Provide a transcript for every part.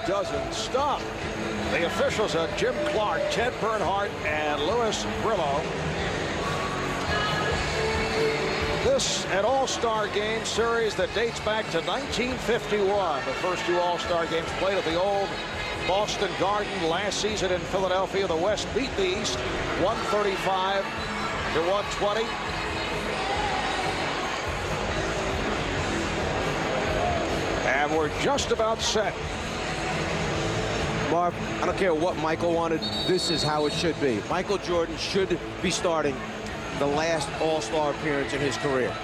doesn't stop. The officials are Jim Clark, Ted Bernhardt, and Louis Brillo. This an all-star game series that dates back to 1951. The first two all-star games played at the old Boston Garden last season in Philadelphia. The West beat the East 135 to 120. And we're just about set. Marv, I don't care what Michael wanted. This is how it should be. Michael Jordan should be starting the last all-star appearance in his career.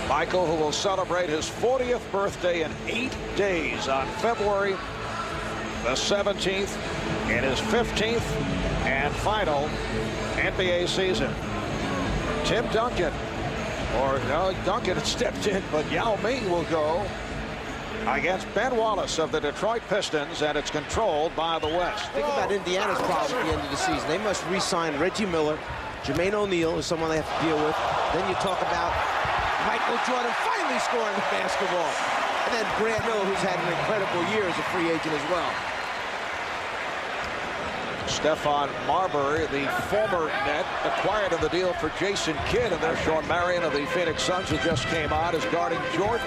Michael, who will celebrate his 40th birthday in 8 days on February the 17th in his 15th and final NBA season. Tim Duncan, or no, Duncan stepped in, but Yao Ming will go against Ben Wallace of the Detroit Pistons, and it's controlled by the West. Think about Indiana's problem at the end of the season. They must re-sign Reggie Miller. Jermaine O'Neal is someone they have to deal with. Then you talk about Michael Jordan finally scoring the basketball. And then Grant Miller, who's had an incredible year as a free agent as well. Stephon Marbury, the former net, acquired in the deal for Jason Kidd, and there's Sean Marion of the Phoenix Suns, who just came out, is guarding Jordan.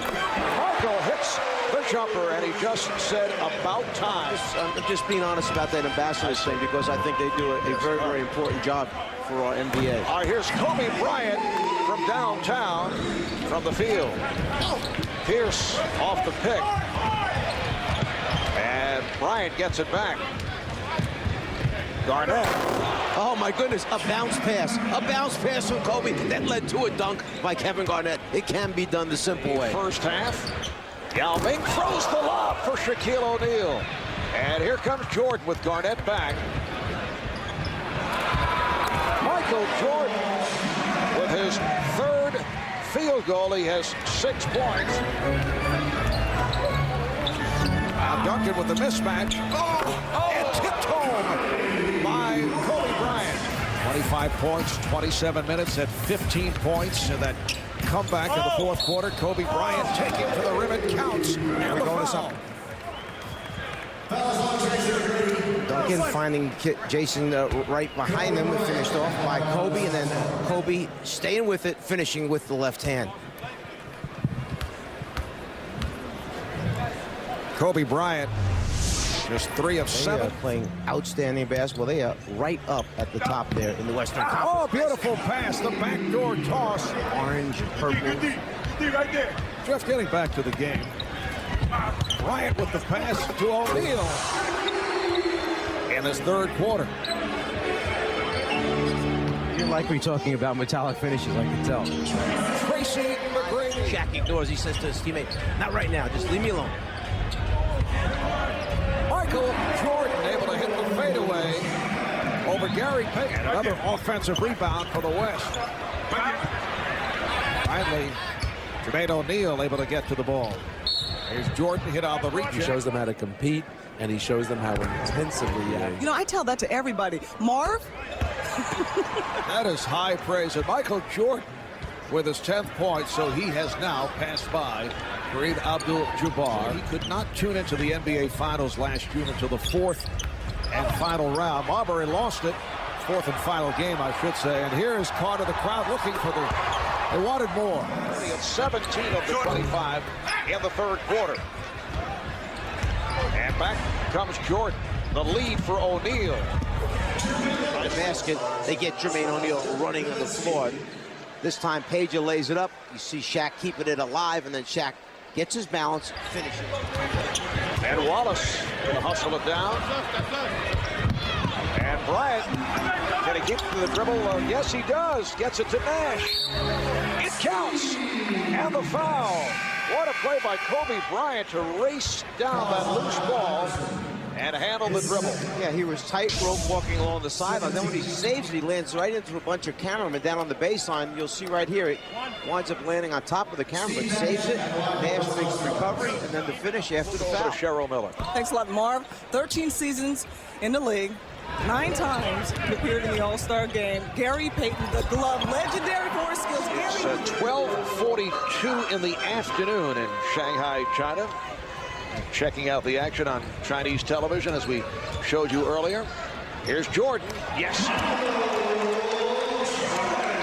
Michael hits the jumper, and he just said about time. I'm just being honest about that ambassadors thing, because I think they do a very, very important job for our NBA. All right, here's Kobe Bryant from downtown, from the field. Pierce off the pick. And Bryant gets it back. Garnett. Oh, my goodness, a bounce pass. A bounce pass from Kobe that led to a dunk by Kevin Garnett. It can be done the simple way. First half. Yao Ming throws the lob for Shaquille O'Neal. And here comes Jordan with Garnett back. Michael Jordan with his third field goal. He has 6 points. Now Duncan with the mismatch. And tipped home by Kobe Bryant. 25 points, 27 minutes at 15 points. And that comeback in the fourth quarter. Kobe Bryant taking to the rim. It counts. And the foul. Duncan finding Jason right behind him, finished off by Kobe, and then Kobe staying with it, finishing with the left hand. Kobe Bryant, just 3 of 7. Playing outstanding basketball. They are right up at the top there in the Western Conference. Oh, beautiful pass, the backdoor toss. Orange, purple. Right there. Just getting back to the game. Bryant with the pass to O'Neal in his third quarter. You're likely talking about metallic finishes, I can tell. Tracy McGrady. Shaq ignores. He says to his teammate, "Not right now. Just leave me alone." Michael Jordan able to hit the fadeaway over Gary Payton. Another offensive rebound for the West. Finally, Jermaine O'Neal able to get to the ball. Here's Jordan hit on the reach. He shows them how to compete, and he shows them how intensively he is. You know, I tell that to everybody. Marv? That is high praise. And Michael Jordan with his 10th point, so he has now passed by Kareem Abdul-Jabbar. He could not tune into the NBA Finals last June until the 4th and final round. Marbury lost it. 4th and final game, I should say. And here is Carter, the crowd looking for the... They wanted more. 17 of the 25 in the third quarter. And back comes Jordan. The lead for O'Neal. The basket, they get Jermaine O'Neal running on the floor. This time, Peja lays it up. You see Shaq keeping it alive, and then Shaq gets his balance, finishes. And Wallace will hustle it down. And Bryant, can he keep to the dribble? Yes, he does. Gets it to Nash. It counts. And the foul. What a play by Kobe Bryant to race down that loose ball and handle the dribble. Yeah, he was tightrope walking along the sideline. Then when he saves it, he lands right into a bunch of cameramen down on the baseline. You'll see right here, it winds up landing on top of the camera, but saves it. Nash makes the recovery, and then the finish after the foul. Cheryl Miller. Thanks a lot, Marv. 13 seasons in the league. 9 times he appeared in the All-Star game. Gary Payton, the glove, legendary for his skills. It's 12:42 in the afternoon in Shanghai, China. checking out the action on Chinese television as we showed you earlier. Here's Jordan. Yes.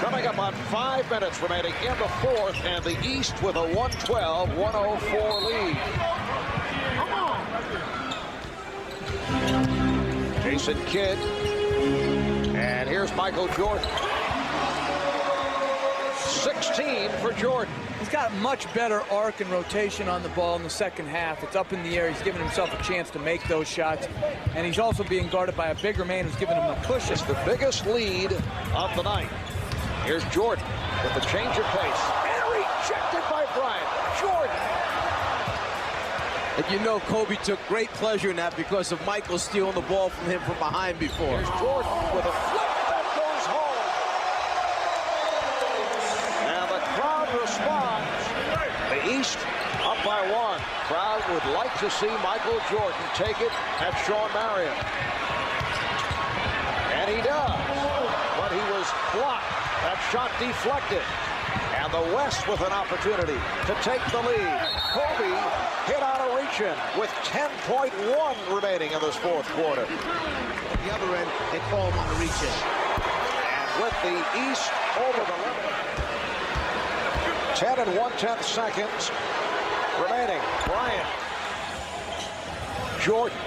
Coming up on 5 minutes remaining in the fourth, and the East with a 112-104 lead. Jason Kidd. And here's Michael Jordan. 16 for Jordan. He's got much better arc and rotation on the ball in the second half. It's up in the air. He's giving himself a chance to make those shots. And he's also being guarded by a bigger man who's giving him a push. It's the biggest lead of the night. Here's Jordan with the change of pace. And rejected by Bryant. Jordan. And you know Kobe took great pleasure in that because of Michael stealing the ball from him from behind before. Here's Jordan with a flip that goes home. And the crowd responds. The East up by 1. Crowd would like to see Michael Jordan take it at Shawn Marion. And he does. But he was blocked. That shot deflected. And the West with an opportunity to take the lead. Kobe hit on a reach-in with 10.1 remaining in this fourth quarter. At the other end, they call him on the reach-in. And with the East over the limit. 10 and 1/10 seconds remaining. Bryant. Jordan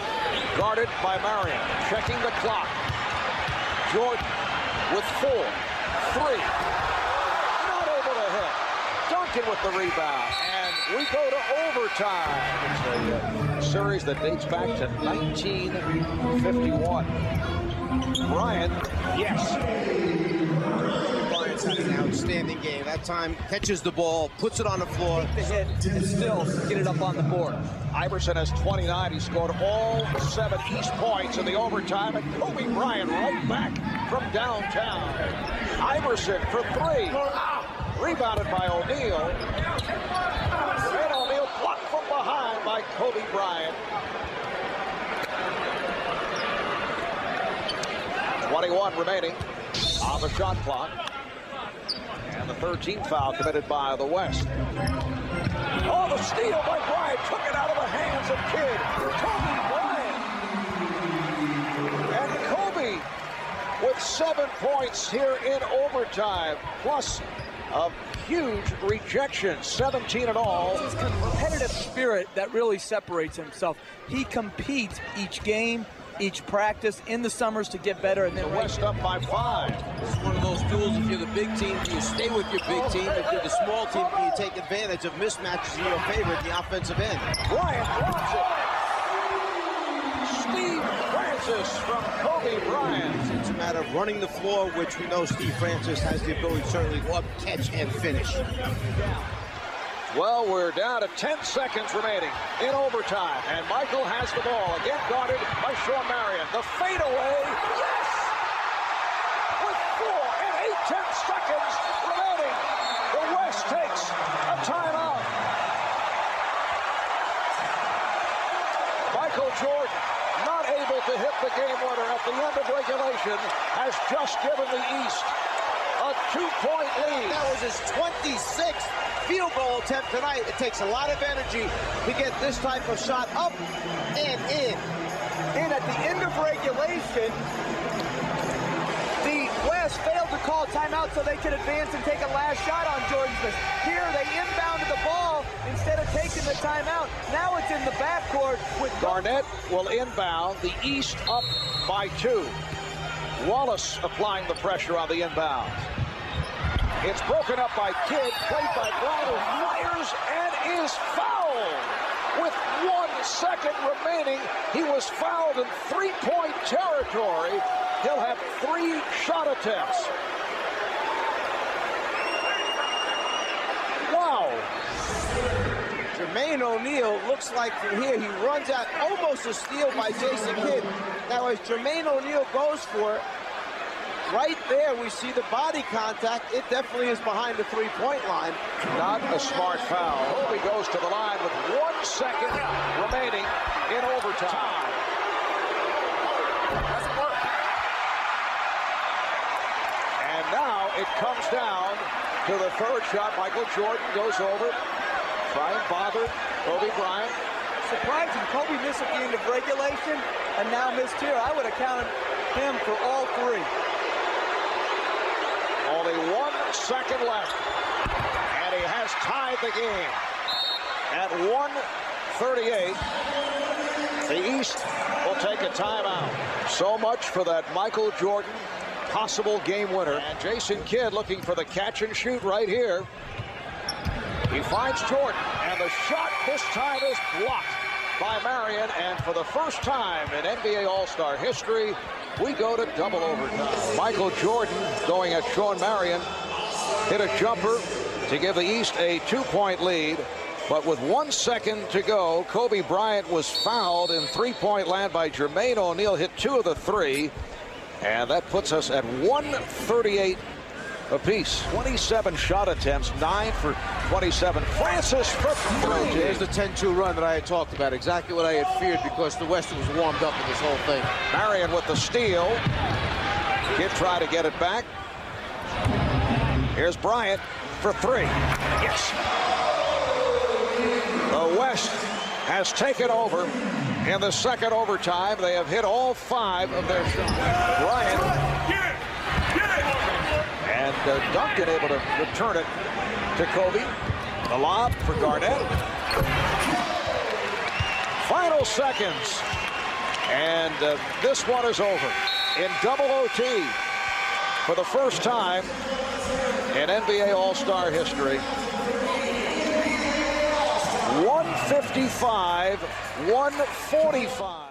guarded by Marion. Checking the clock. Jordan with 4, 3. Not over the head. Duncan with the rebound. And we go to overtime. It's a series that dates back to 1951. Bryant, yes. Bryant's had an outstanding game. That time, catches the ball, puts it on the floor. The hit and still get it up on the board. Iverson has 29. He scored all 7 East points in the overtime. And Kobe Bryant right back from downtown. Iverson for 3. Rebounded by O'Neal. And O'Neal blocked from behind by Kobe Bryant. 21 remaining on the shot clock. And the 13th foul committed by the West. Oh, the steal by Bryant. Took it out of the hands of Kidd. Kobe Bryant. And Kobe with 7 points here in overtime. Plus a huge rejection. 17 in all. It's his competitive spirit that really separates himself. He competes each game, each practice in the summers to get better, and then The West up by 5. It's one of those duels. If you're the big team, do you stay with your big team? If you're the small team, do you take advantage of mismatches in your favor at the offensive end? Bryant wants it. Steve Francis from Kobe Bryant. It's a matter of running the floor, which we know Steve Francis has the ability to certainly go up, catch, and finish. Well, we're down to 10 seconds remaining in overtime. And Michael has the ball. Again guarded by Shawn Marion. The fadeaway. Yes! With 4 and 8/10 seconds remaining. The West takes a timeout. Michael Jordan, not able to hit the game winner at the end of regulation, has just given the East a 2-point lead. That was his 26th field goal attempt tonight. It takes a lot of energy to get this type of shot up and in. And at the end of regulation, the West failed to call timeout so they could advance and take a last shot on Jordan Smith. Here they inbounded the ball instead of taking the timeout. Now it's in the backcourt with Garnett will inbound. The East up by 2. Wallace applying the pressure on the inbound. It's broken up by Kidd, played by Bryant, who fires and is fouled. With 1 second remaining, he was fouled in 3-point territory. He'll have 3 shot attempts. Wow. Jermaine O'Neal looks like from here he runs out, almost a steal by Jason Kidd. Now as Jermaine O'Neal goes for it, right there we see the body contact. It definitely is behind the 3-point line. Not a smart foul. Kobe goes to the line with 1 second remaining in overtime. And now it comes down to the third shot. Michael Jordan goes over. Bryant bothered. Kobe Bryant surprising. Kobe missed at the end of regulation and now missed here. I would have counted him for all three. Only 1 second left. And he has tied the game. At 1:38, the East will take a timeout. So much for that Michael Jordan possible game winner. And Jason Kidd looking for the catch and shoot right here. He finds Jordan, and the shot this time is blocked by Marion. And for the first time in NBA All-Star history, we go to double overtime. Michael Jordan going at Shawn Marion, hit a jumper to give the East a 2-point lead. But with 1 second to go, Kobe Bryant was fouled in three-point land by Jermaine O'Neal, hit 2 of the 3. And that puts us at 138 apiece. 27 shot attempts, 9 for 27. Francis for 3. There's the 10-2 run that I had talked about. Exactly what I had feared because the West was warmed up in this whole thing. Marion with the steal. Kidd try to get it back. Here's Bryant for 3. Yes. The West has taken over in the second overtime. They have hit all 5 of their shots. Bryant and Duncan able to return it to Kobe. The lob for Garnett. Final seconds. And this one is over in double OT for the first time in NBA All-Star history. 155, 145.